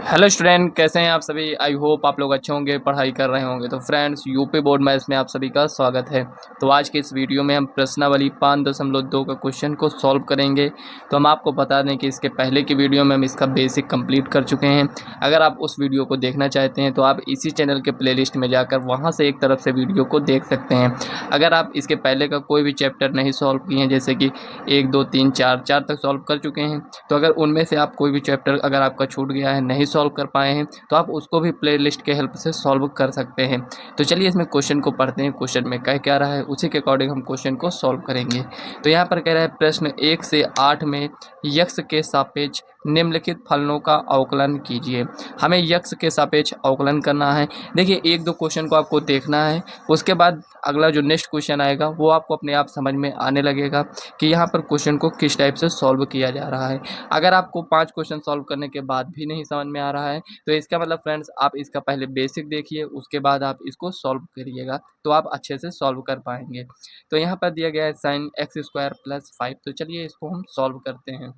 Hello student, कैसे हैं आप सभी। आई होप आप लोग अच्छे होंगे, पढ़ाई कर रहे होंगे। तो फ्रेंड्स, यूपी बोर्ड मैथ्स में आप सभी का स्वागत है। तो आज के इस वीडियो में हम प्रश्नावली 5.2 का क्वेश्चन को सॉल्व करेंगे। तो हम आपको बता दें कि इसके पहले की वीडियो में हम इसका बेसिक कंप्लीट कर चुके हैं। अगर आप उस वीडियो को देखना चाहते हैं तो आप इसी चैनल के प्लेलिस्ट में जाकर वहाँ से एक तरफ से वीडियो को देख सकते हैं। अगर आप इसके पहले का कोई भी चैप्टर नहीं सॉल्व किए हैं, जैसे कि 1, 2, 3, 4 तक सॉल्व कर चुके हैं, तो अगर उनमें से आप कोई भी चैप्टर अगर आपका छूट गया है, नहीं सॉल्व कर पाए हैं, तो आप उसको भी प्लेलिस्ट के हेल्प से सॉल्व कर सकते हैं। तो चलिए इसमें क्वेश्चन को पढ़ते हैं। क्वेश्चन में कह क्या रहा है, उसी के अकॉर्डिंग हम क्वेश्चन को सॉल्व करेंगे। तो यहाँ पर कह रहा है प्रश्न 1 से 8 में यक्स के सापेक्ष निम्नलिखित फलनों का अवकलन कीजिए। हमें यक्स के सापेक्ष अवकलन करना है। देखिए, एक दो क्वेश्चन को आपको देखना है, उसके बाद अगला जो नेक्स्ट क्वेश्चन आएगा वो आपको अपने आप समझ में आने लगेगा कि यहाँ पर क्वेश्चन को किस टाइप से सॉल्व किया जा रहा है। अगर आपको 5 क्वेश्चन सॉल्व करने के बाद भी नहीं समझ में आ रहा है, तो इसका मतलब फ्रेंड्स, आप इसका पहले बेसिक देखिए, उसके बाद आप इसको सॉल्व करिएगा, तो आप अच्छे से सॉल्व कर पाएंगे। तो यहाँ पर दिया गया है sin x² + 5। तो चलिए इसको हम सॉल्व करते हैं।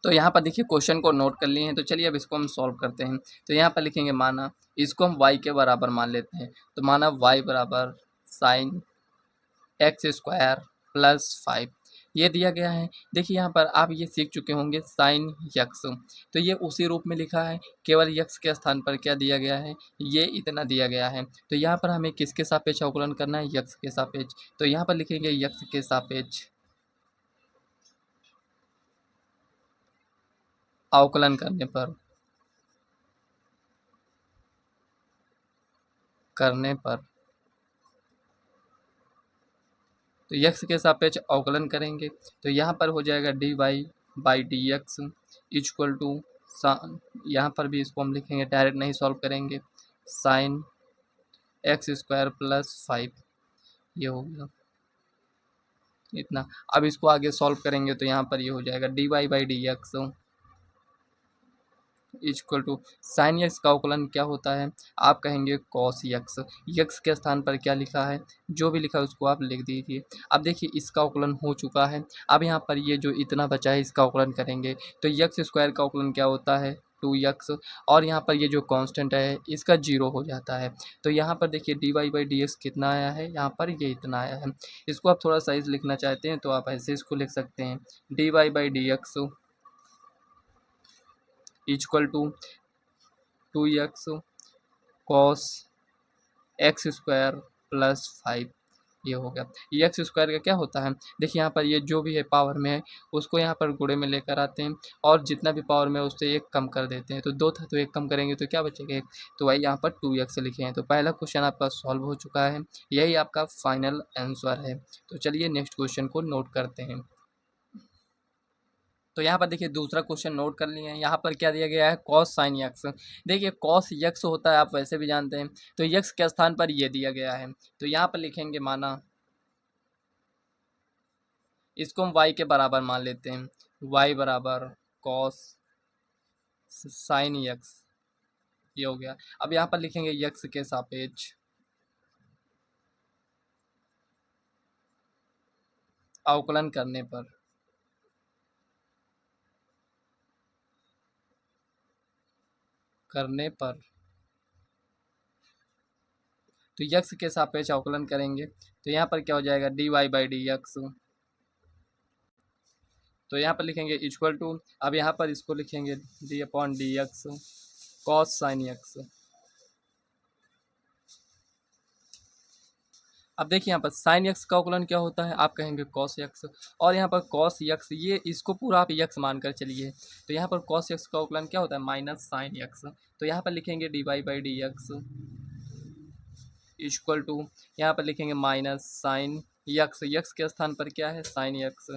तो यहाँ पर देखिए, क्वेश्चन को नोट कर लिए हैं। तो चलिए अब इसको हम सॉल्व करते हैं। तो यहाँ पर लिखेंगे, माना इसको हम y के बराबर मान लेते हैं। तो माना y बराबर sin x² + 5 ये दिया गया है। देखिए यहाँ पर आप ये सीख चुके होंगे साइन यक्स। तो ये उसी रूप में लिखा है, केवल यक्स के स्थान पर क्या दिया गया है, ये इतना दिया गया है। तो यहाँ पर हमें किसके सापेक्ष अवकलन करना है, यक्स के सापेक्ष। तो यहाँ पर लिखेंगे यक्स के सापेक्ष अवकलन करने पर तो यक्स के सापेक्ष अवकलन करेंगे। तो यहाँ पर हो जाएगा dy/dx इक्वल टू, यहाँ पर भी इसको हम लिखेंगे, डायरेक्ट नहीं सॉल्व करेंगे, sin x² + 5 ये हो गया इतना। अब इसको आगे सॉल्व करेंगे तो यहाँ पर ये हो जाएगा dy/dx equal to, sign x का अवकलन क्या होता है, आप कहेंगे कॉस यक्स। यक्स के स्थान पर क्या लिखा है, जो भी लिखा है उसको आप लिख दीजिए। अब देखिए, इसका अवकलन हो चुका है। अब यहाँ पर ये जो इतना बचा है, इसका अवकलन करेंगे। तो यक्स स्क्वायर का अवकलन क्या होता है, 2x। और यहाँ पर ये जो कांस्टेंट है इसका 0 हो जाता है। तो यहाँ पर देखिए dy/dx कितना आया है, यहाँ पर ये इतना आया है। इसको आप थोड़ा साइज लिखना चाहते हैं तो आप ऐसे इसको लिख सकते हैं, dy/dx equal to 2x cos x² + 5 ये हो गया। एक्स स्क्वायर का क्या होता है, देखिए यहाँ पर ये जो भी है पावर में है, उसको यहाँ पर गुणे में लेकर आते हैं, और जितना भी पावर में है उससे एक कम कर देते हैं। तो 2 था तो एक कम करेंगे तो क्या बचेगा, 1। तो वही यहाँ पर 2x लिखे हैं। तो पहला क्वेश्चन आपका सॉल्व हो चुका है, यही आपका फाइनल आंसर है। तो चलिए नेक्स्ट क्वेश्चन को नोट करते हैं। तो यहाँ पर देखिए दूसरा क्वेश्चन नोट कर लिए हैं। यहाँ पर क्या दिया गया है, कॉस साइन यक्स। देखिए कॉस यक्स होता है, आप वैसे भी जानते हैं। तो यक्स के स्थान पर ये दिया गया है। तो यहाँ पर लिखेंगे, माना इसको हम y के बराबर मान लेते हैं, y बराबर कॉस साइन यक्स ये हो गया। अब यहाँ पर लिखेंगे यक्स के सापेक्ष अवकलन करने पर तो यक्स के सापेक्ष अवकलन करेंगे। तो यहाँ पर क्या हो जाएगा, dy/dx। तो यहाँ पर लिखेंगे इक्वल टू, अब यहाँ पर इसको लिखेंगे d/dx कॉस साइन यक्स। अब देखिए यहाँ पर साइन यक्स का अवकलन क्या होता है, आप कहेंगे कॉस यक्स। और यहाँ पर कॉस यक्स, ये इसको पूरा आप यक्स मानकर चलिए। तो यहाँ पर कॉस यक्स का अवकलन क्या होता है, माइनस साइन यक्स। तो यहाँ पर लिखेंगे dy/dx इक्वल टू, यहाँ पर लिखेंगे माइनस साइन यक्स। यक्स के स्थान पर क्या है, साइन यक्स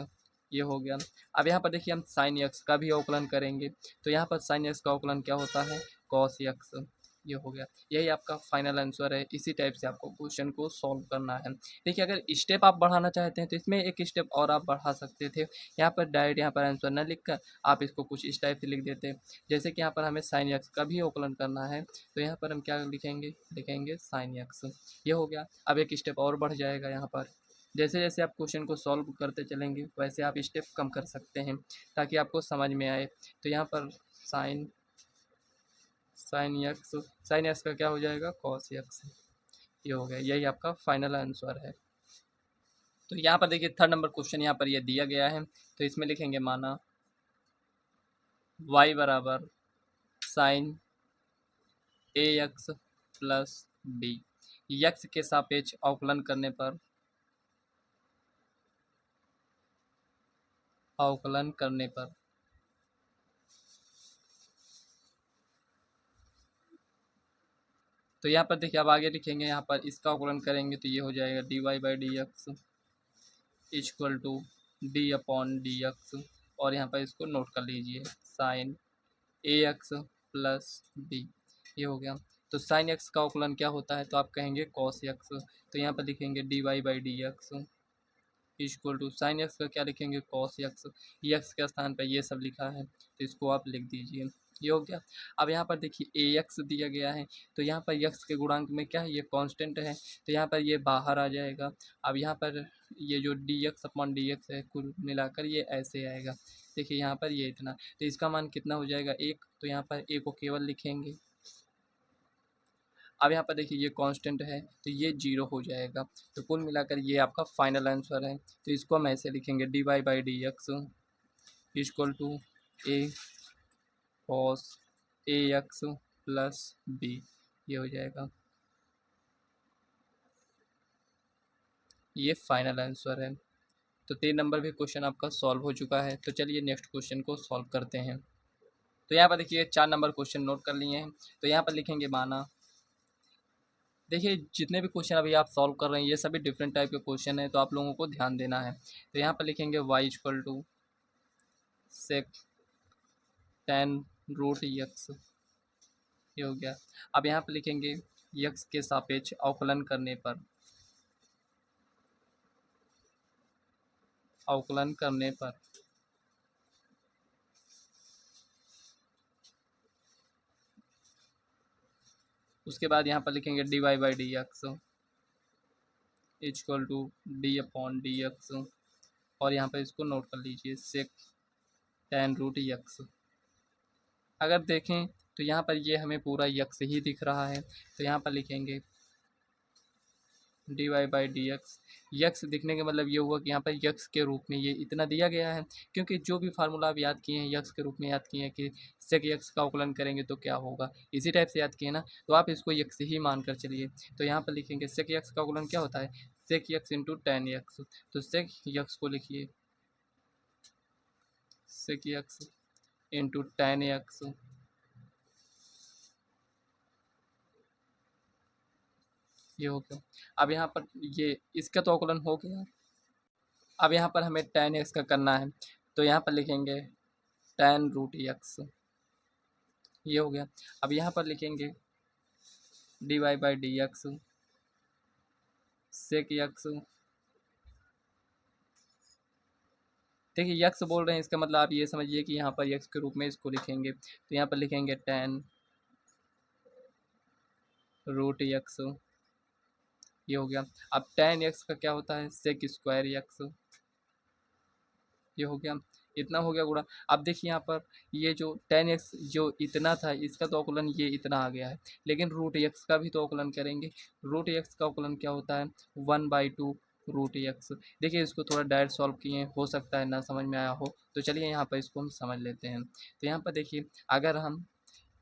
ये हो गया। अब यहाँ पर देखिए हम साइन यक्स का भी अवकलन करेंगे। तो यहाँ पर साइन यक्स का अवकलन क्या होता है, कॉस यक्स ये हो गया। यही आपका फाइनल आंसर है। इसी टाइप से आपको क्वेश्चन को सॉल्व करना है। देखिए, अगर स्टेप आप बढ़ाना चाहते हैं तो इसमें एक स्टेप और आप बढ़ा सकते थे। यहाँ पर डायरेक्ट यहाँ पर आंसर न लिखकर आप इसको कुछ इस टाइप से लिख देते हैं। जैसे कि यहाँ पर हमें साइन यक्स का भी अवकलन करना है, तो यहाँ पर हम क्या लिखेंगे साइन यक्स ये हो गया। अब एक स्टेप और बढ़ जाएगा। यहाँ पर जैसे जैसे आप क्वेश्चन को सॉल्व करते चलेंगे वैसे आप स्टेप कम कर सकते हैं ताकि आपको समझ में आए। तो यहाँ पर sine sine x, sine x का क्या हो जाएगा कॉस एक्स, ये हो गया, यही आपका फाइनल आंसर है। तो यहाँ पर देखिए थर्ड नंबर क्वेश्चन यहाँ पर ये दिया गया है, तो इसमें लिखेंगे माना y बराबर sign a x plus B, x के सापेक्ष अवकलन करने पर, अवकलन करने पर तो यहाँ पर देखिए अब आगे लिखेंगे, यहाँ पर इसका अवकलन करेंगे तो ये हो जाएगा d y by d x equal to d upon d x, और यहाँ पर इसको नोट कर लीजिए sine a x plus b, ये हो गया। तो साइन एक्स का अवकलन क्या होता है, तो आप कहेंगे कॉस एक्स, तो यहाँ पर लिखेंगे d y by d x equal to sine x का क्या लिखेंगे कॉस एक्स, एक्स के स्थान पर ये सब लिखा है तो इसको आप लिख दीजिए, ये हो गया। अब यहाँ पर देखिए ए एक्स दिया गया है, तो यहाँ पर एक्स के गुणांक में क्या है, ये कांस्टेंट है, तो यहाँ पर ये बाहर आ जाएगा। अब यहाँ पर ये जो D x upon d x है कुल मिलाकर ये ऐसे आएगा, देखिए यहाँ पर ये इतना, तो इसका मान कितना हो जाएगा एक, तो यहाँ पर ए को केवल लिखेंगे। अब यहाँ पर देखिए ये कांस्टेंट है तो ये जीरो हो जाएगा, तो कुल मिलाकर ये आपका फाइनल आंसर है। तो इसको हम ऐसे लिखेंगे d y by d x equal to a cos a x plus b, ये हो जाएगा, ये फाइनल आंसर है। तो 3 नंबर भी क्वेश्चन आपका सॉल्व हो चुका है। तो चलिए नेक्स्ट क्वेश्चन को सॉल्व करते हैं। तो यहाँ पर देखिए 4 नंबर क्वेश्चन नोट कर लिए हैं, तो यहाँ पर लिखेंगे माना, देखिए जितने भी क्वेश्चन अभी आप सॉल्व कर रहे हैं ये सभी डिफरेंट टाइप के क्वेश्चन है, तो आप लोगों को ध्यान देना है। तो यहाँ पर लिखेंगे y equal to sec tan root x, ये हो गया। अब यहाँ पर लिखेंगे यक्स के सापेक्ष अवकलन करने पर, अवकलन करने पर उसके बाद यहाँ पर लिखेंगे d y by d x equal to d upon d x, और यहाँ पर इसको नोट कर लीजिए सेक टेन रूट यक्स। अगर देखें तो यहाँ पर ये हमें पूरा यक्स ही दिख रहा है, तो यहाँ पर लिखेंगे d y by d x, x दिखने का मतलब ये हुआ कि यहाँ पर यक्स के रूप में ये इतना दिया गया है, क्योंकि जो भी फार्मूला आप याद किए हैं यक्स के रूप में याद किए हैं कि सेक यक्स का अवकलन करेंगे तो क्या होगा, इसी टाइप से याद किए ना, तो आप इसको यक्स ही मान कर चलिए। तो यहाँ पर लिखेंगे सेक यक्स का अवकलन क्या होता है, सेक यक्स इंटू टेन यक्स, तो सेक यक्स को लिखिए सेक यक्स इंटू टेन यक्स, ये हो गया। अब यहाँ पर ये इसका तो अवकलन हो गया, अब यहाँ पर हमें टेन एक्स का करना है, तो यहाँ पर लिखेंगे टेन रूट एक्स, ये हो गया। अब यहाँ पर लिखेंगे d y by d x sec x, देखिए यक्स बोल रहे हैं इसका मतलब आप ये समझिए कि यहाँ पर यक्स के रूप में इसको लिखेंगे, तो यहाँ पर लिखेंगे टेन रूट एक्स, ये हो गया। अब टेन एक्स का क्या होता है सेक स्क्वायर एक्स, ये हो गया, इतना हो गया गुणा। अब देखिए यहाँ पर ये जो टेन एक्स जो इतना था इसका तो अवकलन ये इतना आ गया है, लेकिन रूट एक्स का भी तो अवकलन करेंगे, रूट एक्स का अवकलन क्या होता है 1/2 रूट एक्स। देखिए इसको थोड़ा डायरेक्ट सॉल्व किए, हो सकता है ना समझ में आया हो, तो चलिए यहाँ पर इसको हम समझ लेते हैं। तो यहाँ पर देखिए अगर हम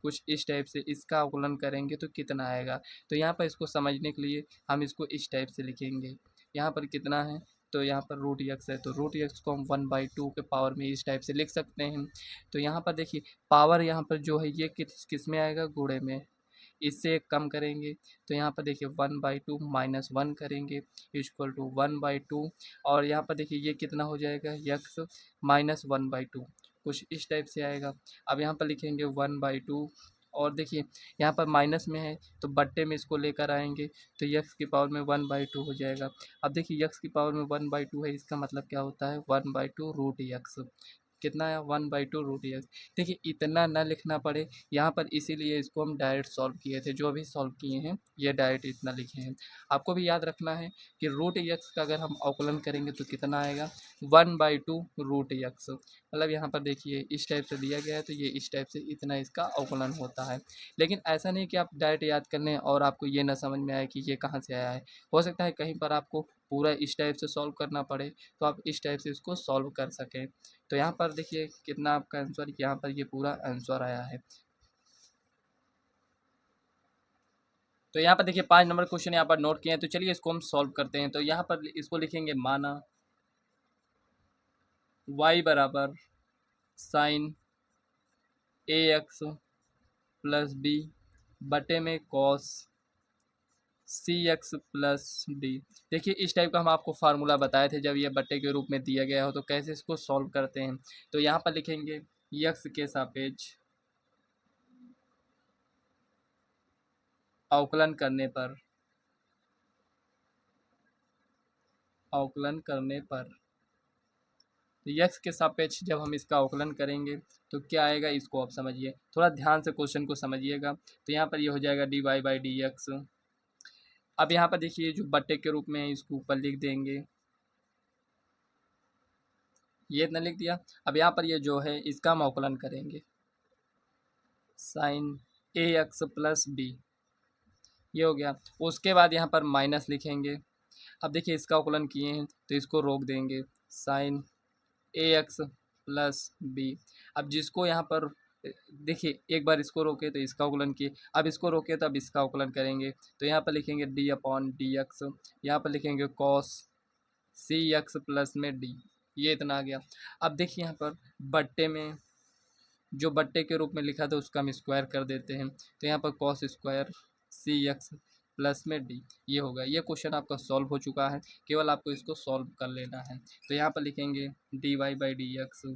कुछ इस टाइप से इसका अवकलन करेंगे तो कितना आएगा, तो यहाँ पर इसको समझने के लिए हम इसको इस टाइप से लिखेंगे, यहाँ पर कितना है तो यहाँ पर रूट एक्स है, तो रूट एक्स को हम 1/2 के पावर में इस टाइप से लिख सकते हैं। तो यहाँ पर देखिए पावर यहाँ पर जो है ये किस में आएगा गुणे में, इससे एक कम करेंगे तो यहाँ पर देखिए 1/2 माइनस 1 करेंगे इक्वल टू 1/2, और यहाँ पर देखिए ये कितना हो जाएगा यक्स माइनस 1/2, कुछ इस टाइप से आएगा। अब यहाँ पर लिखेंगे 1/2, और देखिए यहाँ पर माइनस में है तो बट्टे में इसको लेकर आएंगे तो यक्स की पावर में 1/2 हो जाएगा। अब देखिए यक्स की पावर में 1/2 है, इसका मतलब क्या होता है 1/2 रूट यक्स, कितना आया 1/2 √x। देखिए इतना ना लिखना पड़े यहाँ पर, इसीलिए इसको हम डायरेक्ट सॉल्व किए थे। जो अभी सॉल्व किए हैं ये डायरेक्ट इतना लिखे हैं। आपको भी याद रखना है कि √x का अगर हम अवकलन करेंगे तो कितना आएगा 1/2 √x। मतलब यहाँ पर देखिए इस टाइप से दिया गया है तो ये इस टाइप से इतना इसका अवकलन होता है। लेकिन ऐसा नहीं कि आप डायरेक्ट याद कर लें और आपको ये ना समझ में आए कि ये कहाँ से आया है। हो सकता है कहीं पर आपको पूरा इस टाइप से सॉल्व करना पड़े तो आप इस टाइप से इसको सॉल्व कर सकें। तो यहाँ पर देखिए कितना आपका आंसर, यहाँ पर ये पूरा आंसर आया है। तो यहाँ पर देखिए 5 नंबर क्वेश्चन यहाँ पर नोट किए हैं, तो चलिए इसको हम सॉल्व करते हैं। तो यहाँ पर इसको लिखेंगे, माना y बराबर sign a x plus B बटे में कॉस सी एक्स प्लस डी। देखिए इस टाइप का हम आपको फार्मूला बताए थे जब ये बट्टे के रूप में दिया गया हो तो कैसे इसको सॉल्व करते हैं। तो यहाँ पर लिखेंगे यक्स के सापेक्ष अवकलन करने पर, अवकलन करने पर तो यक्स के सापेक्ष जब हम इसका अवकलन करेंगे तो क्या आएगा, इसको आप समझिए, थोड़ा ध्यान से क्वेश्चन को समझिएगा। तो यहाँ पर ये हो जाएगा dy/dx। अब यहाँ पर देखिए जो बट्टे के रूप में है इसको ऊपर लिख देंगे, ये इतना लिख दिया। अब यहाँ पर ये जो है इसका हम अवकलन करेंगे, sign a x plus b, ये हो गया। उसके बाद यहाँ पर माइनस लिखेंगे। अब देखिए इसका अवकलन किए हैं तो इसको रोक देंगे, sign a x plus B. अब जिसको यहाँ पर देखिए एक बार इसको रोके तो इसका अवकलन किए, अब इसको रोके तो अब इसका अवकलन करेंगे। तो यहाँ पर लिखेंगे d/dx, यहाँ पर लिखेंगे कॉस सी एक्स प्लस में डी, ये इतना आ गया। अब देखिए यहाँ पर बट्टे में जो बट्टे के रूप में लिखा था उसका हम स्क्वायर कर देते हैं। तो यहाँ पर कॉस स्क्वायर सी एक्स प्लस में डी, ये होगा। ये क्वेश्चन आपका सॉल्व हो चुका है, केवल आपको इसको सॉल्व कर लेना है। तो यहाँ पर लिखेंगे dy/dx,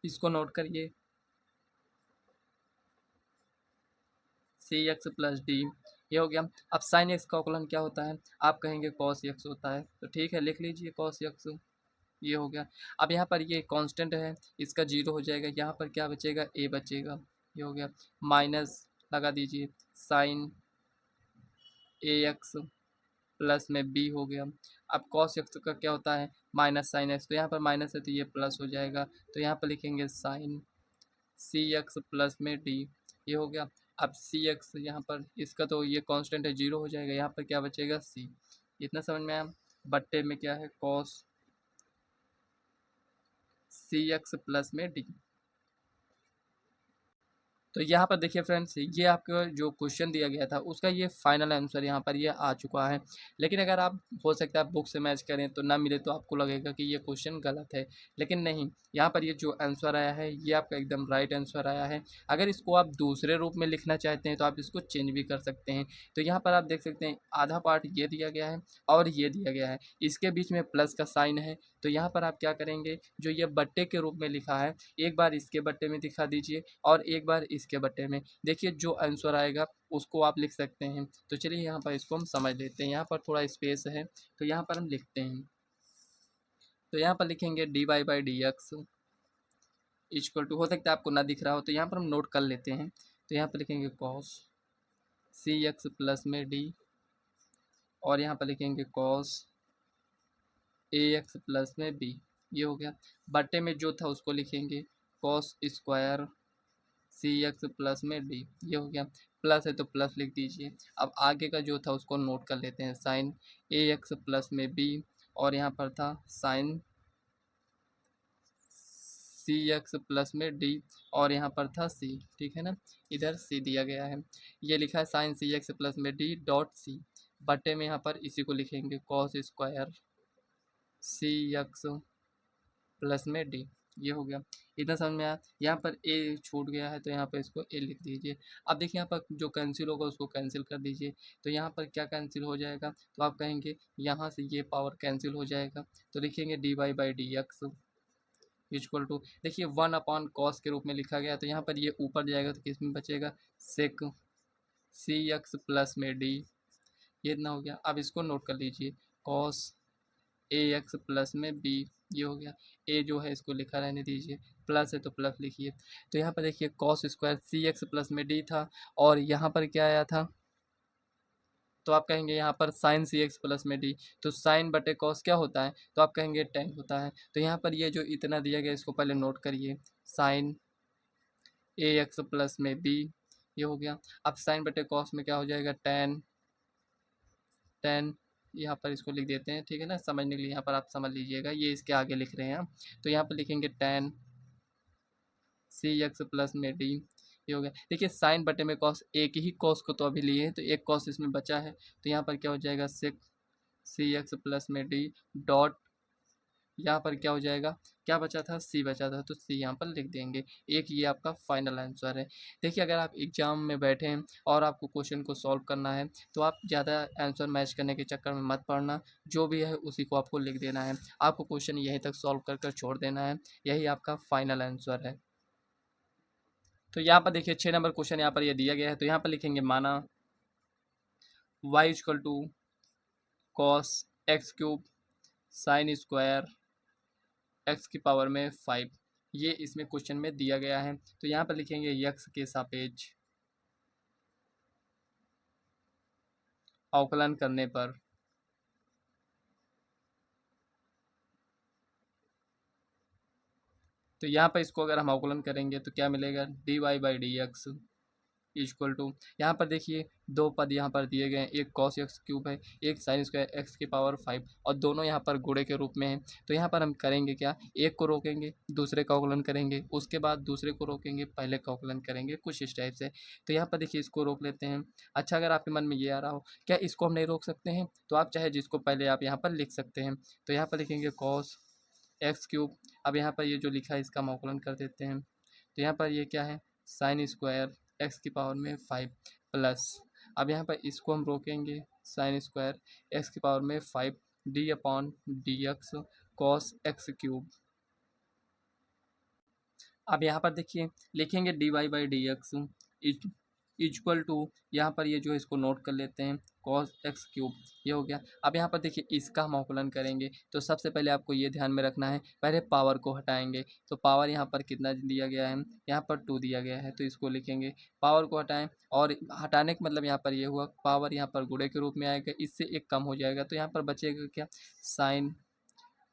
इसको नोट करिए, सी एक्स प्लस डी, ये हो गया। अब साइन एक्स का अवकलन क्या होता है, आप कहेंगे कॉस एक्स होता है, तो ठीक है लिख लीजिए कॉस एक्स, ये हो गया। अब यहाँ पर ये कांस्टेंट है, इसका जीरो हो जाएगा, यहाँ पर क्या बचेगा, ए बचेगा, ये हो गया। माइनस लगा दीजिए, साइन ए एक्स प्लस में बी हो गया। अब कॉस एक्स का क्या होता है, माइनस साइन एक्स, तो यहाँ पर माइनस है तो ये प्लस हो जाएगा। तो यहाँ पर लिखेंगे साइन सी एक्स प्लस में डी, ये हो गया। अब सी एक्स यहाँ पर इसका तो ये कांस्टेंट है, जीरो हो जाएगा, यहाँ पर क्या बचेगा सी, इतना समझ में आया। बट्टे में क्या है, कॉस सी एक्स प्लस में डी। तो यहाँ पर देखिए फ्रेंड्स, ये आपका जो क्वेश्चन दिया गया था उसका ये फाइनल आंसर यहाँ पर ये आ चुका है। लेकिन अगर आप हो सकता है बुक से मैच करें तो ना मिले तो आपको लगेगा कि ये क्वेश्चन गलत है, लेकिन नहीं, यहाँ पर ये जो आंसर आया है ये आपका एकदम राइट आंसर आया है। अगर इसको आप दूसरे रूप में लिखना चाहते हैं तो आप इसको चेंज भी कर सकते हैं। तो यहाँ पर आप देख सकते हैं आधा पार्ट ये दिया गया है और ये दिया गया है, इसके बीच में प्लस का साइन है। तो यहाँ पर आप क्या करेंगे, जो ये बट्टे के रूप में लिखा है एक बार इसके बट्टे में दिखा दीजिए और एक बार इसके बट्टे में, देखिए जो आंसर आएगा उसको आप लिख सकते हैं। तो चलिए यहाँ पर इसको हम समझ लेते हैं, यहाँ पर थोड़ा स्पेस है तो यहाँ पर हम लिखते हैं। तो यहाँ पर लिखेंगे dy/dx इक्वल टू, हो सकता है आपको ना दिख रहा हो तो यहाँ पर हम नोट कर लेते हैं। तो यहाँ पर लिखेंगे कॉस सी एक्स प्लस में डी और यहाँ पर लिखेंगे कॉस ए एक्स प्लस में बी, ये हो गया। बट्टे में जो था उसको लिखेंगे कॉस स्क्वायर सी एक्स प्लस में डी, ये हो गया। प्लस है तो प्लस लिख दीजिए। अब आगे का जो था उसको नोट कर लेते हैं, साइन ए एक्स प्लस में बी और यहाँ पर था साइन सी एक्स प्लस में डी और यहाँ पर था सी, ठीक है ना, इधर सी दिया गया है, ये लिखा है साइन सी एक्स प्लस में डी डॉट सी। बट्टे में यहाँ पर इसी को लिखेंगे कॉस स्क्वायर सी एक्स प्लस में डी, ये हो गया। इतना समझ में आया। यहाँ पर ए छूट गया है तो यहाँ पर इसको ए लिख दीजिए। अब देखिए यहाँ पर जो कैंसिल होगा उसको कैंसिल कर दीजिए। तो यहाँ पर क्या कैंसिल हो जाएगा, तो आप कहेंगे यहाँ से ये पावर कैंसिल हो जाएगा। तो लिखेंगे dy/dx इक्वल टू, देखिए 1/cos के रूप में लिखा गया तो यहाँ पर ये ऊपर जाएगा तो किस में बचेगा, सेक सी एक्स प्लस में डी, ये इतना हो गया। अब इसको नोट कर लीजिए, कॉस ए एक्स प्लस में बी ये हो गया। ए जो है इसको लिखा रहने दीजिए, प्लस है तो प्लस लिखिए। तो यहाँ पर देखिए कॉस स्क्वायर सी एक्स प्लस में डी था, और यहाँ पर क्या आया था, तो आप कहेंगे यहाँ पर साइन सी एक्स प्लस में डी, तो साइन बटे कॉस क्या होता है, तो आप कहेंगे टेन होता है। तो यहाँ पर ये जो इतना दिया गया इसको पहले नोट करिए, साइन ए एक्स प्लस में बी, ये हो गया। अब साइन बटे कॉस में क्या हो जाएगा, टेन, टेन, यहाँ पर इसको लिख देते हैं, ठीक है ना, समझने के लिए यहाँ पर आप समझ लीजिएगा, ये इसके आगे लिख रहे हैं हम। तो यहाँ पर लिखेंगे टेन सी एक्स प्लस में डी, ये हो गया। देखिए साइन बटे में कॉस, एक ही कॉस को तो अभी लिए हैं, तो एक कॉस इसमें बचा है, तो यहाँ पर क्या हो जाएगा, सिक्स सी एक्स प्लस में डी डॉट, यहाँ पर क्या हो जाएगा, क्या बचा था, सी बचा था, तो सी यहाँ पर लिख देंगे। एक ये आपका फाइनल आंसर है। देखिए अगर आप एग्जाम में बैठे हैं और आपको क्वेश्चन को सॉल्व करना है, तो आप ज़्यादा आंसर मैच करने के चक्कर में मत पड़ना, जो भी है उसी को आपको लिख देना है, आपको क्वेश्चन यहीं तक सॉल्व कर कर छोड़ देना है, यही आपका फाइनल आंसर है। तो यहाँ पर देखिए 6 नंबर क्वेश्चन यहाँ पर ये दिया गया है, तो यहाँ पर लिखेंगे माना y equal to cos x cube sine square x की पावर में 5, ये इसमें क्वेश्चन में दिया गया है। तो यहाँ पर लिखेंगे यक्स के सापेक्ष अवकलन करने पर, तो यहाँ पर इसको अगर हम अवकलन करेंगे तो क्या मिलेगा, d y by d x equal to, यहाँ पर देखिए दो पद यहाँ पर दिए गए हैं, एक कॉस एक्स क्यूब है, एक साइन स्क्वायर एक्स की पावर 5, और दोनों यहाँ पर गुणे के रूप में हैं। तो यहाँ पर हम करेंगे क्या, एक को रोकेंगे दूसरे का अवकलन करेंगे, उसके बाद दूसरे को रोकेंगे पहले का अवकलन करेंगे, कुछ इस टाइप से। तो यहाँ पर देखिए इसको रोक लेते हैं। अच्छा अगर आपके मन में ये आ रहा हो क्या इसको हम नहीं रोक सकते हैं, तो आप चाहे जिसको पहले आप यहाँ पर लिख सकते हैं। तो यहाँ पर लिखेंगे कॉस एक्स क्यूब, अब यहाँ पर ये जो लिखा है इसका हम अवकलन कर देते हैं। तो यहाँ पर ये क्या है, साइन स्क्वायर एक्स की पावर में 5 प्लस, अब यहाँ पर इसको हम रोकेंगे, साइन स्क्वायर एक्स की पावर में 5 d upon d x cos x cube. अब यहाँ पर देखिए लिखेंगे d y by d x equal to, यहाँ पर ये जो है इसको नोट कर लेते हैं, कॉस एक्स क्यूब, ये हो गया। अब यहाँ पर देखिए इसका हम अवकलन करेंगे, तो सबसे पहले आपको ये ध्यान में रखना है, पहले पावर को हटाएंगे, तो पावर यहाँ पर कितना दिया गया है, यहाँ पर 2 दिया गया है, तो इसको लिखेंगे, पावर को हटाएं, और हटाने का मतलब यहाँ पर ये हुआ पावर यहाँ पर गुणे के रूप में आएगा, इससे एक कम हो जाएगा, तो यहाँ पर बचेगा क्या, साइन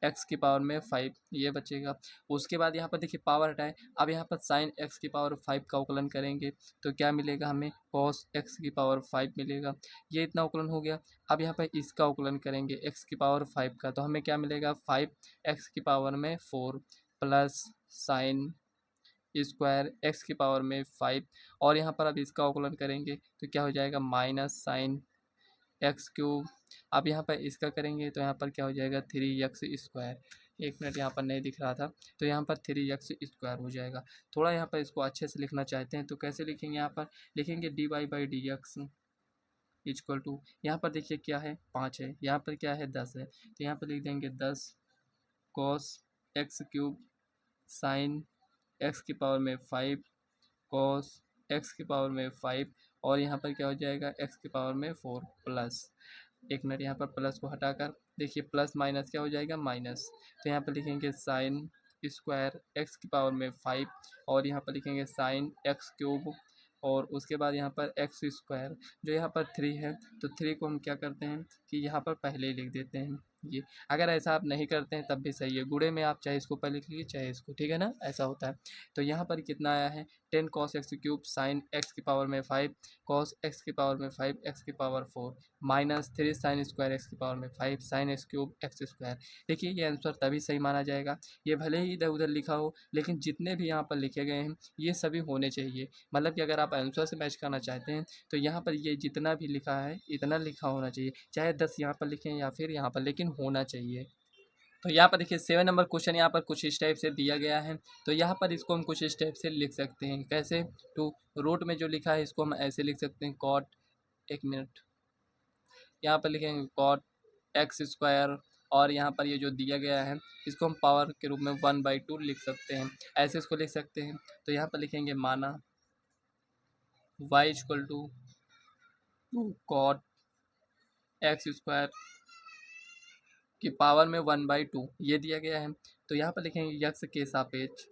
एक्स की पावर में 5, ये बचेगा। उसके बाद यहाँ पर देखिए पावर हटाएं, अब यहाँ पर साइन एक्स की पावर 5 का अवकलन करेंगे, तो क्या मिलेगा हमें, कॉस एक्स की पावर 5 मिलेगा, ये इतना अवकलन हो गया। अब यहाँ पर इसका अवकलन करेंगे एक्स की पावर 5 का, तो हमें क्या मिलेगा, 5 एक्स की पावर में 4 प्लस साइन स्क्वायर एक्स की पावर में 5, और यहाँ पर अब इसका अवकलन करेंगे तो क्या हो जाएगा, माइनस साइन एक्स क्यूब। अब यहाँ पर इसका करेंगे तो यहाँ पर क्या हो जाएगा, 3x²। एक मिनट यहाँ पर नहीं दिख रहा था, तो यहाँ पर 3x² हो जाएगा। थोड़ा यहाँ पर इसको अच्छे से लिखना चाहते हैं तो कैसे लिखेंगे, यहाँ पर लिखेंगे d y by d x equal to, यहाँ पर देखिए क्या है, 5 है, यहाँ पर क्या है, 10 है, तो यहाँ पर लिख देंगे 10 cos x cube sine x की पावर में 5 कॉस एक्स की पावर में 5, और यहाँ पर क्या हो जाएगा, एक्स की पावर में 4 प्लस, एक मिनट यहाँ पर प्लस को हटाकर देखिए प्लस माइनस क्या हो जाएगा, माइनस, तो यहाँ पर लिखेंगे साइन स्क्वायर एक्स की पावर में 5, और यहाँ पर लिखेंगे साइन एक्स क्यूब, और उसके बाद यहाँ पर एक्स स्क्वायर, जो यहाँ पर 3 है, तो 3 को हम क्या करते हैं कि यहाँ पर पहले ही लिख देते हैं। ये अगर ऐसा आप नहीं करते हैं तब भी सही है, गुणे में आप चाहे इसको पहले लिख लीजिए चाहे इसको, ठीक है ना, ऐसा होता है। तो यहाँ पर कितना आया है, 10 cos x cube sine x की पावर में 5 कॉस एक्स की पावर में 5 एक्स की power 4 minus 3 sign square x की पावर में 5 sine x cube x square. देखिए ये आंसर तभी सही माना जाएगा, ये भले ही इधर उधर लिखा हो, लेकिन जितने भी यहाँ पर लिखे गए हैं ये सभी होने चाहिए। मतलब कि अगर आप आंसर से मैच करना चाहते हैं तो यहाँ पर ये जितना भी लिखा है इतना लिखा होना चाहिए, चाहे 10 यहाँ पर लिखें या फिर यहाँ पर, लेकिन होना चाहिए। तो यहाँ पर देखिए 7 नंबर क्वेश्चन यहाँ पर कुछ इस टाइप से दिया गया है, तो यहाँ पर इसको हम कुछ इस टाइप से लिख सकते हैं, कैसे, टू रूट में जो लिखा है इसको हम ऐसे लिख सकते हैं, कॉट, एक मिनट, यहाँ पर लिखेंगे कॉट एक्स स्क्वायर, और यहाँ पर ये जो दिया गया है इसको हम पावर के रूप में 1/2 लिख सकते हैं, ऐसे इसको लिख सकते हैं। तो यहाँ पर लिखेंगे माना y equal to cot x square कि पावर में 1/2 ये दिया गया है। तो यहाँ पर लिखेंगे यक्स के सापेक्ष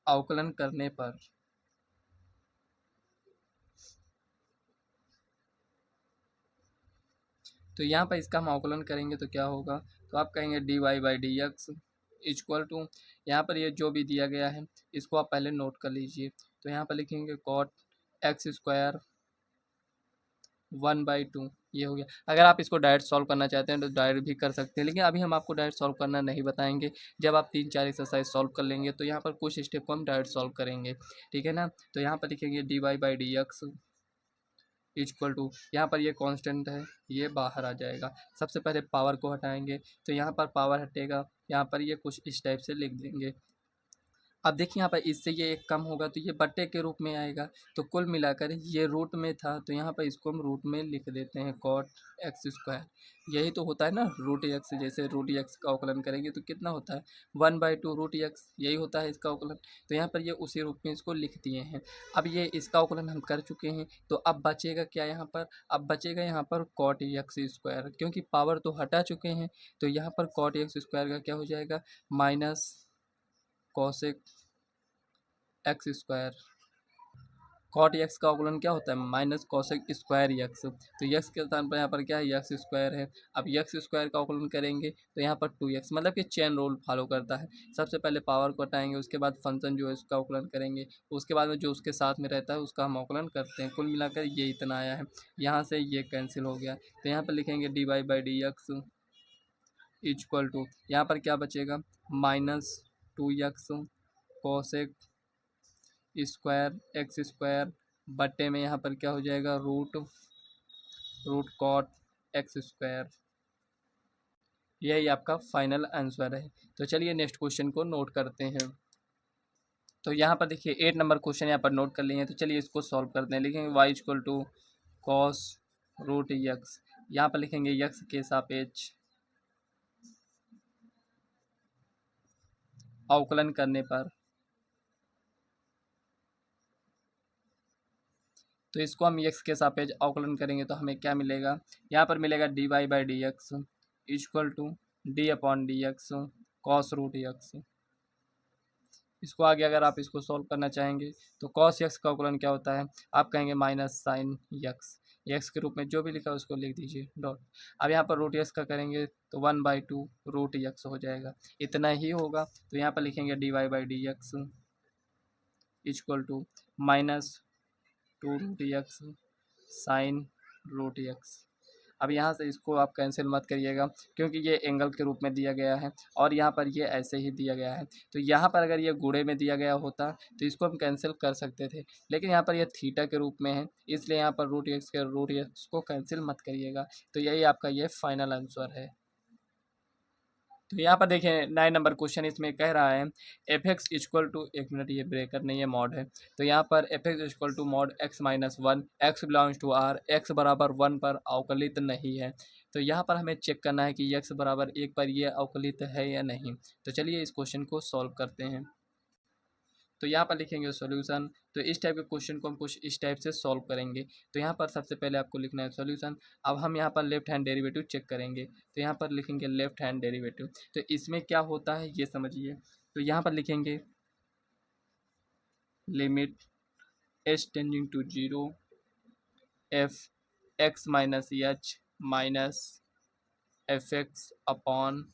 अवकलन करने पर तो यहाँ पर इसका हम अवकलन करेंगे तो क्या होगा, तो आप कहेंगे dy/dx इक्वल टू, यहाँ पर ये जो भी दिया गया है इसको आप पहले नोट कर लीजिए। तो यहाँ पर लिखेंगे cot x² 1/2 ये हो गया। अगर आप इसको डायरेक्ट सॉल्व करना चाहते हैं तो डायरेक्ट भी कर सकते हैं, लेकिन अभी हम आपको डायरेक्ट सॉल्व करना नहीं बताएंगे। जब आप 3-4 एक्सरसाइज सॉल्व कर लेंगे तो यहाँ पर कुछ स्टेप को हम डायरेक्ट सॉल्व करेंगे, ठीक है ना। तो यहाँ पर लिखेंगे dy/dx इक्वल टू, यहाँ पर ये कांस्टेंट है ये बाहर आ जाएगा। सबसे पहले पावर को हटाएंगे तो यहाँ पर पावर हटेगा, यहाँ पर ये कुछ इस टाइप से लिख देंगे। अब देखिए यहाँ पर इससे ये एक कम होगा तो ये बट्टे के रूप में आएगा। तो कुल मिलाकर ये रूट में था तो यहाँ पर इसको हम रूट में लिख देते हैं कॉट x²। यही तो होता है ना रूट एक्स, जैसे रूट एक्स का अवकलन करेंगे तो कितना होता है 1/2 रूट एक्स, यही होता है इसका अवकलन। तो यहाँ पर ये उसी रूप में इसको लिख दिए हैं। अब ये इसका अवकलन हम कर चुके हैं तो अब बचेगा क्या यहाँ पर, अब बचेगा यहाँ पर कॉट x², क्योंकि पावर तो हटा चुके हैं। तो यहाँ पर कॉट x² का क्या हो जाएगा minus cosec x²। Cot x का अवकलन क्या होता है माइनस कॉसेक स्क्वायर एक्स। तो एक्स के स्थान पर यहाँ पर क्या है x²। है अब x² का अवकलन करेंगे तो यहाँ पर 2x, मतलब कि चेन रूल फॉलो करता है। सबसे पहले पावर को हटाएंगे, उसके बाद फंक्शन जो है उसका अवकलन करेंगे, उसके बाद में जो उसके साथ में रहता है उसका हम अवकलन करते हैं। कुल मिलाकर ये इतना आया है, यहाँ से ये कैंसिल हो गया। तो यहाँ पर लिखेंगे dy/dx इक्वल टू, यहाँ पर क्या बचेगा -2x कॉसेक x² बट्टे में यहाँ पर क्या हो जाएगा रूट कॉट x²। यही आपका फाइनल आंसर है। तो चलिए नेक्स्ट क्वेश्चन को नोट करते हैं। तो यहाँ पर देखिए 8 नंबर क्वेश्चन यहाँ पर नोट कर लिए हैं। तो चलिए इसको सॉल्व करते हैं। लिखेंगे y equal to cos root x, यहाँ पर लिखेंगे x के सापेक्ष अवकलन करने पर, तो इसको हम x के सापेक्ष अवकलन करेंगे तो हमें क्या मिलेगा, यहाँ पर मिलेगा dy/dx equal to d/dx cos root x। इसको आगे अगर आप इसको सॉल्व करना चाहेंगे तो कॉस x का अवकलन क्या होता है, आप कहेंगे माइनस साइन x के रूप में जो भी लिखा है उसको लिख दीजिए डॉट। अब यहाँ पर रूट x का करेंगे तो 1/2 रूट x हो जाएगा, इतना ही होगा। तो यहाँ पर लिखेंगे dy/dx equal to -2 root x sine root x। अब यहाँ से इसको आप कैंसिल मत करिएगा क्योंकि ये एंगल के रूप में दिया गया है और यहाँ पर ये ऐसे ही दिया गया है। तो यहाँ पर अगर ये गुणे में दिया गया होता तो इसको हम कैंसिल कर सकते थे, लेकिन यहाँ पर ये थीटा के रूप में है इसलिए यहाँ पर रूट एक्स को कैंसिल मत करिएगा। तो यही आपका ये फाइनल आंसर है। तो यहाँ पर देखिए 9 नंबर क्वेश्चन इसमें कह रहा है एफ एक्स इक्वल टू, एक मिनट ये ब्रेकर नहीं है मॉड है। तो यहाँ पर f x equal to mod x-1 x belongs to r x बराबर 1 पर अवकलित नहीं है। तो यहाँ पर हमें चेक करना है कि x बराबर 1 पर ये अवकलित है या नहीं। तो चलिए इस क्वेश्चन को सॉल्व करते हैं। तो यहाँ पर लिखेंगे सॉल्यूशन। तो इस टाइप के क्वेश्चन को हम कुछ इस टाइप से सॉल्व करेंगे। तो यहाँ पर सबसे पहले आपको लिखना है सॉल्यूशन। अब हम यहाँ पर लेफ्ट हैंड डेरिवेटिव चेक करेंगे। तो यहाँ पर लिखेंगे लेफ्ट हैंड डेरिवेटिव। तो इसमें क्या होता है ये समझिए। तो यहाँ पर लिखेंगे limit h tending to 0 f x minus h minus f x upon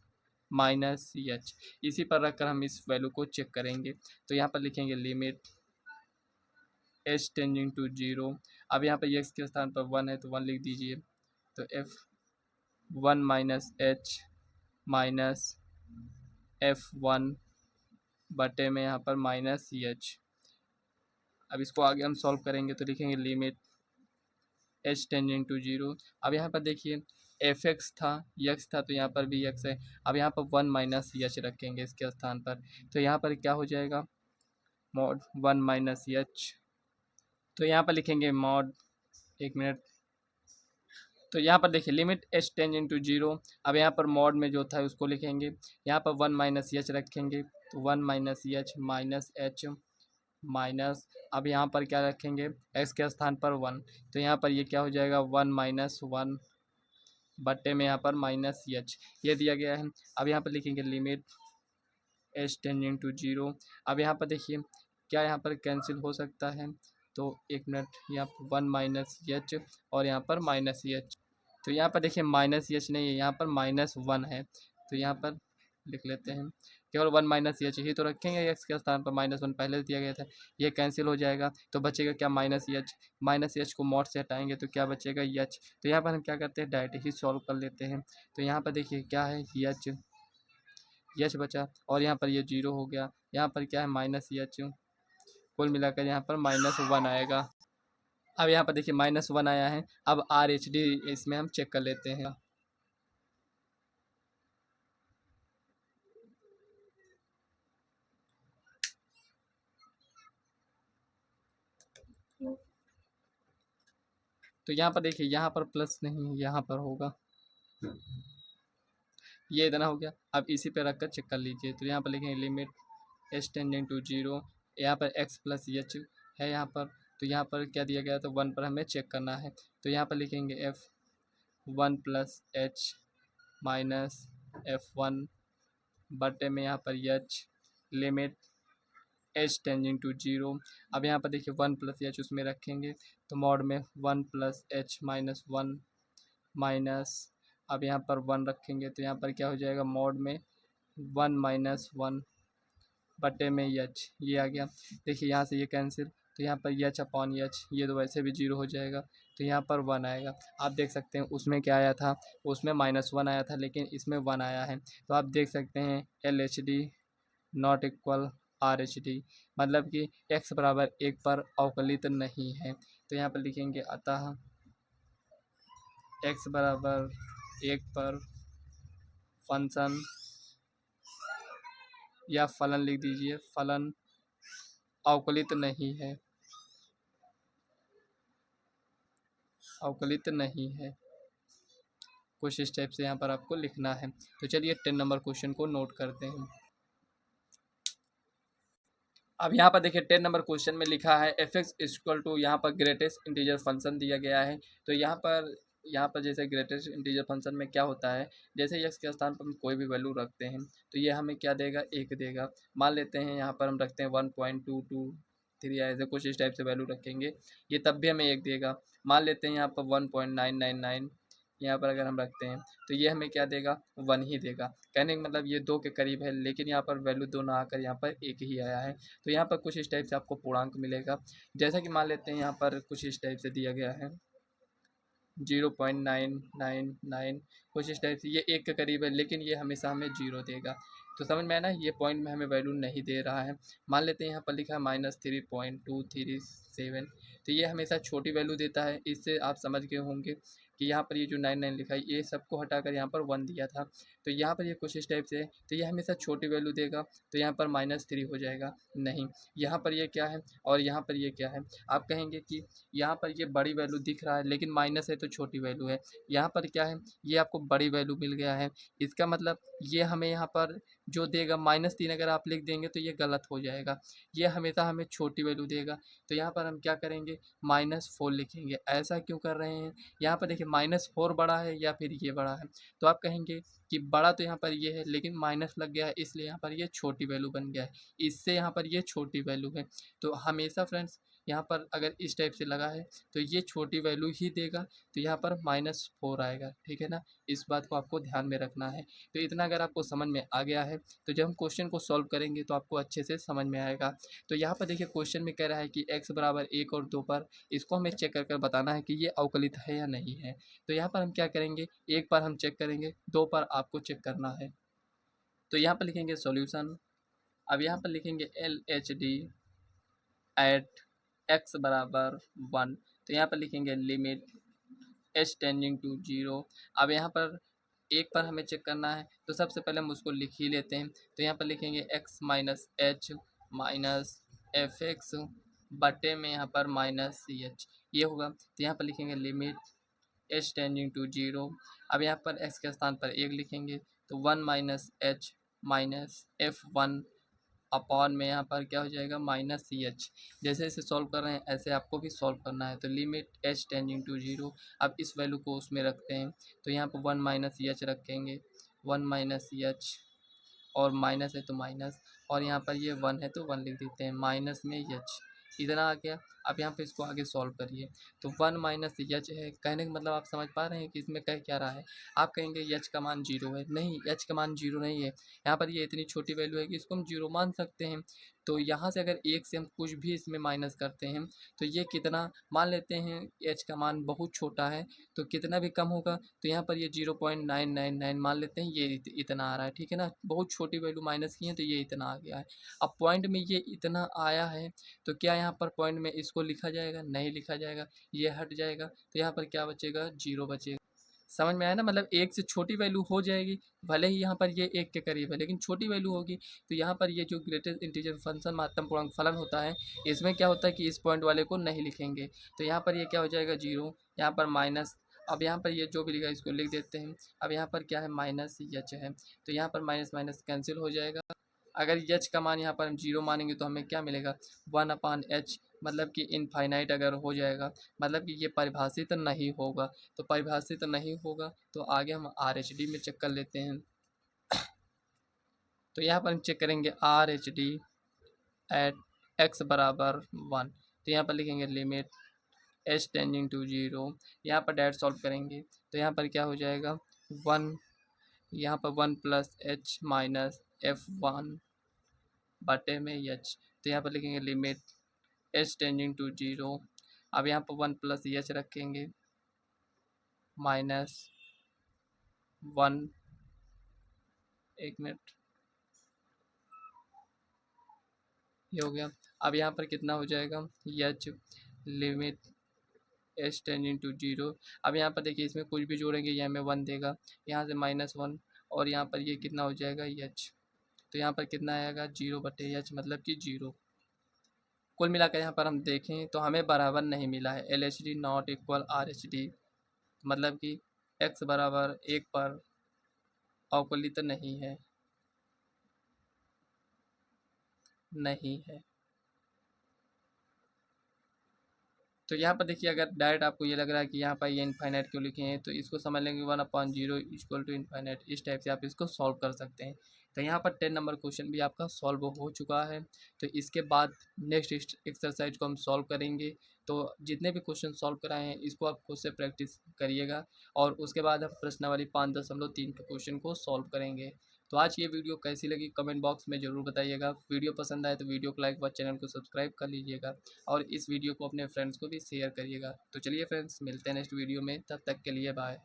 minus h. इसी पर रखकर हम इस वैल्यू को चेक करेंगे। तो यहाँ पर लिखेंगे लिमिट h टेंडिंग टू 0। अब यहाँ पर x के स्थान पर 1 है तो 1 लिख दीजिए। तो f1 minus h minus f1 बटे में यहाँ पर माइनस एच। अब इसको आगे हम सॉल्व करेंगे तो लिखेंगे लिमिट h टेंडिंग टू 0। अब यहाँ पर देखिए एफ एक्स था यक्स था तो यहाँ पर भी यक्स है। अब यहाँ पर 1 माइनस एच रखेंगे इसके स्थान पर। तो यहाँ पर क्या हो जाएगा मॉड 1 माइनस एच। तो यहाँ पर लिखेंगे मॉड, एक मिनट। तो यहाँ पर देखिए लिमिट h टेंडिंग टू 0। अब यहाँ पर मॉड में जो था उसको लिखेंगे, यहाँ पर 1 माइनस एच रखेंगे तो 1 minus h minus h minus, अब यहाँ पर क्या रखेंगे x के स्थान पर 1। तो यहाँ पर ये क्या हो जाएगा 1 माइनस 1 बट्टे में यहाँ पर माइनस एच ये दिया गया है। अब यहाँ पर लिखेंगे limit h tending to zero. अब यहाँ पर देखिए क्या यहाँ पर कैंसिल हो सकता है, तो एक मिनट, यहाँ पर वन माइनस एच और यहाँ पर माइनस एच, तो यहाँ पर देखिए माइनस एच नहीं है, यहाँ पर माइनस वन है, तो यहाँ पर लिख लेते हैं केवल वन माइनस एच ही तो रखेंगे, एक्स के स्थान पर माइनस वन पहले दिया गया था, ये कैंसिल हो जाएगा तो बचेगा क्या, माइनस एच को मॉड से हटाएंगे तो क्या बचेगा एच। तो यहाँ पर हम क्या करते हैं डायरेक्ट ही सॉल्व कर लेते हैं। तो यहाँ पर देखिए क्या है एच बचा और यहाँ पर ये जीरो हो गया, यहाँ पर क्या है माइनस एच, कुल मिलाकर यहाँ पर माइनस वन आएगा। अब यहाँ पर देखिए माइनस वन आया है। अब आर एच डी इसमें हम चेक कर लेते हैं। तो यहाँ पर देखिए यहाँ पर प्लस नहीं, यहाँ पर होगा, ये इतना हो गया। अब इसी पे रख कर चेक कर लीजिए। तो यहाँ पर लिखेंगे limit h tending to zero, यहाँ पर एक्स प्लस एच है यहाँ पर, तो यहाँ पर क्या दिया गया, तो वन पर हमें चेक करना है। तो यहाँ पर लिखेंगे f one plus h minus f one बटे में यहाँ पर h limit h tending to zero. अब यहाँ पर देखिए वन प्लस एच उसमें रखेंगे, तो मॉड में one plus h minus one minus, अब यहाँ पर वन रखेंगे तो यहाँ पर क्या हो जाएगा, मॉड में वन माइनस वन बटे में एच, ये आ गया। देखिए यहाँ से ये कैंसिल, तो यहाँ पर एच अपॉन एच, ये तो वैसे भी जीरो हो जाएगा, तो यहाँ पर वन आएगा। आप देख सकते हैं उसमें क्या आया था, उसमें माइनस वन आया था लेकिन इसमें वन आया है, तो आप देख सकते हैं L H D not equal are H D, मतलब कि एक्स बराबर एक पर अवकलित नहीं है। तो यहाँ पर लिखेंगे अतः एक्स बराबर एक पर फंक्शन या फलन लिख दीजिए, फलन अवकलित नहीं है, अवकलित नहीं है, कुछ इस टाइप से यहाँ पर आपको लिखना है। तो चलिए 10 नंबर क्वेश्चन को नोट करते हैं। अब यहाँ पर देखिए 10 नंबर क्वेश्चन में लिखा है एफ एक्स इक्वल टू, यहाँ पर ग्रेटेस्ट इंटीजर फंक्शन दिया गया है। तो यहाँ पर जैसे ग्रेटेस्ट इंटीजर फंक्शन में क्या होता है, जैसे एक्स के स्थान पर हम कोई भी वैल्यू रखते हैं तो ये हमें क्या देगा, एक देगा। मान लेते हैं यहाँ पर हम रखते हैं 1.223, ऐसे कुछ इस टाइप से वैल्यू रखेंगे, ये तब भी हमें एक देगा। मान लेते हैं यहाँ पर 1.999 यहाँ पर अगर हम रखते हैं तो ये हमें क्या देगा, वन ही देगा। कहने का मतलब ये दो के करीब है, लेकिन यहाँ पर वैल्यू दो ना आकर यहाँ पर एक ही आया है। तो यहाँ पर कुछ इस टाइप से आपको पूर्णांक मिलेगा। जैसा कि मान लेते हैं यहाँ पर कुछ इस टाइप से दिया गया है 0.999, कुछ इस टाइप से, ये एक के करीब है लेकिन ये हमेशा हमें जीरो देगा। तो समझ में आया ना, ये पॉइंट में हमें वैल्यू नहीं दे रहा है। मान लेते हैं यहाँ पर लिखा है -3.237, तो ये हमेशा छोटी वैल्यू देता है। इससे आप समझ गए होंगे कि यहाँ पर ये जो 99 लिखा है ये सबको हटाकर यहाँ पर वन दिया था, तो यहाँ पर ये कुछ इस टाइप से है, तो ये हमेशा छोटी वैल्यू देगा। तो यहाँ पर -3 हो जाएगा, नहीं, यहाँ पर ये क्या है और यहाँ पर ये क्या है। आप कहेंगे कि यहाँ पर ये बड़ी वैल्यू दिख रहा है लेकिन माइनस है तो छोटी वैल्यू है, यहाँ पर क्या है, ये आपको बड़ी वैल्यू मिल गया है। इसका मतलब ये हमें यहाँ पर जो देगा -3 अगर आप लिख देंगे तो ये गलत हो जाएगा, ये हमेशा हमें छोटी वैल्यू देगा। तो यहाँ पर हम क्या करेंगे, -4 लिखेंगे। ऐसा क्यों कर रहे हैं, यहाँ पर देखिए -4 बड़ा है या फिर ये बड़ा है, तो आप कहेंगे कि बड़ा तो यहाँ पर ये है लेकिन माइनस लग गया है इसलिए यहाँ पर ये छोटी वैल्यू बन गया है, इससे यहाँ पर ये छोटी वैल्यू है। तो हमेशा फ्रेंड्स यहाँ पर अगर इस टाइप से लगा है तो ये छोटी वैल्यू ही देगा, तो यहाँ पर -4 आएगा, ठीक है ना। इस बात को आपको ध्यान में रखना है। तो इतना अगर आपको समझ में आ गया है तो जब हम क्वेश्चन को सॉल्व करेंगे तो आपको अच्छे से समझ में आएगा। तो यहाँ पर देखिए क्वेश्चन में कह रहा है कि x बराबर 1 और 2 पर इसको हमें चेक कर बताना है कि ये अवकलित है या नहीं है। तो यहाँ पर हम क्या करेंगे, 1 पर हम चेक करेंगे, 2 पर आपको चेक करना है। तो यहाँ पर लिखेंगे सॉल्यूशन। अब यहाँ पर लिखेंगे LHD एट x बराबर 1, तो यहाँ पर लिखेंगे limit h tending to zero. अब यहाँ पर एक पर हमें चेक करना है तो सबसे पहले हम उसको लिख ही लेते हैं। तो यहाँ पर लिखेंगे x minus h minus f x बटे में यहाँ पर -ch, ये होगा। तो यहाँ पर लिखेंगे limit h tending to zero. अब यहाँ पर x के स्थान पर 1 लिखेंगे तो 1 minus h minus F1 upon में यहाँ पर क्या हो जाएगा माइनस सी एच। जैसे इसे सॉल्व कर रहे हैं ऐसे आपको भी सॉल्व करना है। तो limit h tending to zero, अब इस वैल्यू को उसमें रखते हैं तो यहाँ पर 1 माइनस सी एच रखेंगे, 1 माइनस सी एच, और माइनस है तो माइनस, और यहाँ पर ये 1 है तो 1 लिख देते हैं, माइनस में एच इतना आ गया। अब यहाँ पे इसको आगे सॉल्व करिए तो 1 माइनस एच है। कहने का मतलब आप समझ पा रहे हैं कि इसमें कह क्या रहा है। आप कहेंगे एच का मान जीरो है, नहीं एच का मान जीरो नहीं है। यहाँ पर ये इतनी छोटी वैल्यू है कि इसको हम जीरो मान सकते हैं। तो यहाँ से अगर एक से हम कुछ भी इसमें माइनस करते हैं तो ये कितना मान लेते हैं, एच का मान बहुत छोटा है तो कितना भी कम होगा, तो यहाँ पर ये 0.999 मान लेते हैं, ये इतना आ रहा है, ठीक है ना। बहुत छोटी वैल्यू माइनस की है तो ये इतना आ गया है। अब पॉइंट में ये इतना आया है तो क्या यहाँ पर पॉइंट में इसको लिखा जाएगा, नहीं लिखा जाएगा, ये हट जाएगा तो यहाँ पर क्या बचेगा, जीरो बचेगा। समझ में आया ना, मतलब एक से छोटी वैल्यू हो जाएगी, भले ही यहाँ पर ये एक के करीब है लेकिन छोटी वैल्यू होगी। तो यहाँ पर ये जो ग्रेटेस्ट इंटीजर फंक्शन महत्तम पूर्णांक फलन होता है, इसमें क्या होता है कि इस पॉइंट वाले को नहीं लिखेंगे। तो यहाँ पर ये क्या हो जाएगा जीरो, यहाँ पर माइनस, अब यहाँ पर ये जो भी लिखा है इसको लिख देते हैं। अब यहाँ पर क्या है माइनस एच है तो यहाँ पर माइनस माइनस कैंसिल हो जाएगा। अगर एच का मान यहाँ पर हम जीरो मानेंगे तो हमें क्या मिलेगा, 1/h, मतलब कि इनफाइनाइट अगर हो जाएगा मतलब कि ये परिभाषित नहीं होगा। तो परिभाषित नहीं होगा तो आगे हम आर एच डी में चेक कर लेते हैं। तो यहाँ पर हम चेक करेंगे R H D at x बराबर 1। तो यहाँ पर लिखेंगे limit h tending to zero, यहाँ पर डायरेक्ट सॉल्व करेंगे तो यहाँ पर क्या हो जाएगा 1, यहाँ पर 1 प्लस एच माइनस F1 बटे में एच। तो यहाँ पर लिखेंगे limit h tending to zero, अब यहाँ पर 1 प्लस एच रखेंगे माइनस 1, एक मिनट, ये हो गया। अब यहाँ पर कितना हो जाएगा h limit h tending to zero. अब यहाँ पर देखिए इसमें कुछ भी जोड़ेंगे ये हमें 1 देगा, यहाँ से -1, और यहाँ पर ये कितना हो जाएगा एच। तो यहाँ पर कितना आएगा 0/h, मतलब कि जीरो। कुल मिलाकर यहाँ पर हम देखें तो हमें बराबर नहीं मिला है, L H D not equal are H D, मतलब कि x बराबर 1 पर अवकलित नहीं है, नहीं है। तो यहाँ पर देखिए अगर डायरेक्ट आपको ये लग रहा है कि यहाँ पर ये इनफाइनाइट क्यों लिखे हैं तो इसको समझ लेंगे 1/0 इक्वल टू इनफाइनाइट, इस टाइप से आप इसको सॉल्व कर सकते हैं। तो यहाँ पर 10 नंबर क्वेश्चन भी आपका सॉल्व हो चुका है। तो इसके बाद नेक्स्ट एक्सरसाइज को हम सॉल्व करेंगे। तो जितने भी क्वेश्चन सॉल्व कराए हैं इसको आप खुद से प्रैक्टिस करिएगा और उसके बाद हम प्रश्नावली 5.3 के क्वेश्चन को सॉल्व करेंगे। तो आज ये वीडियो कैसी लगी कमेंट बॉक्स में ज़रूर बताइएगा। वीडियो पसंद आए तो वीडियो को लाइक व चैनल को सब्सक्राइब कर लीजिएगा और इस वीडियो को अपने फ्रेंड्स को भी शेयर करिएगा। तो चलिए फ्रेंड्स, मिलते हैं नेक्स्ट वीडियो में, तब तक के लिए बाय।